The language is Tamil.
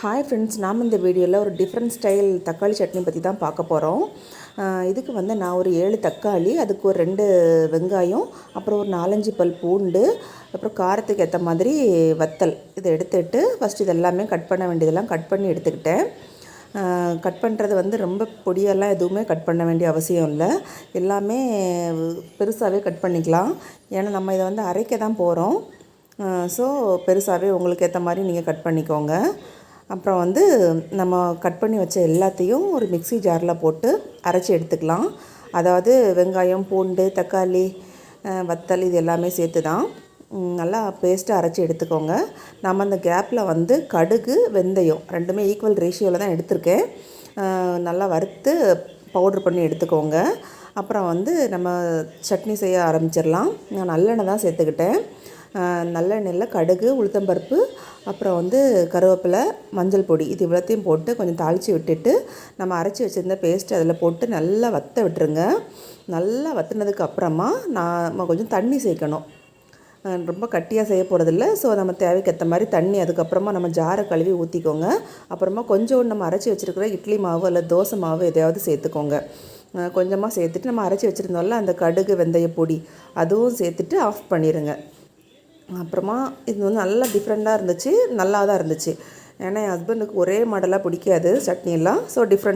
ஹாய் ஃப்ரெண்ட்ஸ், நாம் இந்த வீடியோவில் ஒரு டிஃப்ரெண்ட் ஸ்டைல் தக்காளி சட்னி பற்றி தான் பார்க்க போகிறோம். இதுக்கு நான் ஒரு 7 தக்காளி, அதுக்கு ஒரு 2 வெங்காயம், அப்புறம் ஒரு 4-5 பல் பூண்டு, அப்புறம் காரத்துக்கு ஏற்ற மாதிரி வத்தல் இதை எடுத்துகிட்டு ஃபஸ்ட்டு இது எல்லாமே கட் பண்ண வேண்டியதெல்லாம் கட் பண்ணி எடுத்துக்கிட்டேன். கட் பண்ணுறது ரொம்ப பொடியெல்லாம் எதுவுமே கட் பண்ண வேண்டிய அவசியம் இல்லை. எல்லாமே பெருசாகவே கட் பண்ணிக்கலாம். ஏன்னா நம்ம இதை அரைக்க தான் போகிறோம். ஸோ பெருசாகவே உங்களுக்கு ஏற்ற மாதிரி நீங்கள் கட் பண்ணிக்கோங்க. அப்புறம் நம்ம கட் பண்ணி வச்ச எல்லாத்தையும் ஒரு மிக்ஸி ஜாரில் போட்டு அரைச்சி எடுத்துக்கலாம். அதாவது வெங்காயம், பூண்டு, தக்காளி, வத்தல் இது எல்லாமே சேர்த்து தான் நல்லா பேஸ்ட்டாக அரைச்சி எடுத்துக்கோங்க. நம்ம அந்த கேப்பில் கடுகு, வெந்தயம் ரெண்டுமே ஈக்குவல் ரேஷியோவில் தான் எடுத்திருக்கேன். நல்லா வறுத்து பவுட்ரு பண்ணி எடுத்துக்கோங்க. அப்புறம் நம்ம சட்னி செய்ய ஆரம்பிச்சிடலாம். நான் நல்லெண்ணெய் தான் சேர்த்துக்கிட்டேன். நல்லெண்ணெயில் கடுகு, உளுத்தம்பருப்பு, அப்புறம் கருவேப்பிலை, மஞ்சள் பொடி இது இவ்வளோத்தையும் போட்டு கொஞ்சம் தாளித்து விட்டுட்டு நம்ம அரைச்சி வச்சுருந்த பேஸ்ட்டு அதில் போட்டு நல்லா வற்ற விட்டுருங்க. நல்லா வற்றினதுக்கு அப்புறமா நம்ம கொஞ்சம் தண்ணி சேர்க்கணும். ரொம்ப கட்டியாக செய்ய போகிறதில்ல. ஸோ நம்ம தேவைக்கு ஏற்ற மாதிரி தண்ணி அதுக்கப்புறமா நம்ம ஜாரை கழுவி ஊற்றிக்கோங்க. அப்புறமா கொஞ்சம் நம்ம அரைச்சி வச்சுருக்கிற இட்லி மாவு இல்லை தோசை மாவு எதையாவது சேர்த்துக்கோங்க. கொஞ்சமாக சேர்த்துட்டு நம்ம அரைச்சி வச்சுருந்தோம்ல அந்த கடுகு, வெந்தய பொடி அதுவும் சேர்த்துட்டு ஆஃப் பண்ணிடுங்க. அப்புறமா இது நல்லா டிஃப்ரெண்ட்டாக இருந்துச்சு, நல்லா தான் இருந்துச்சு. ஏன்னா என் ஹஸ்பண்டுக்கு ஒரே மாடலாக பிடிக்காது சட்னியெல்லாம். So different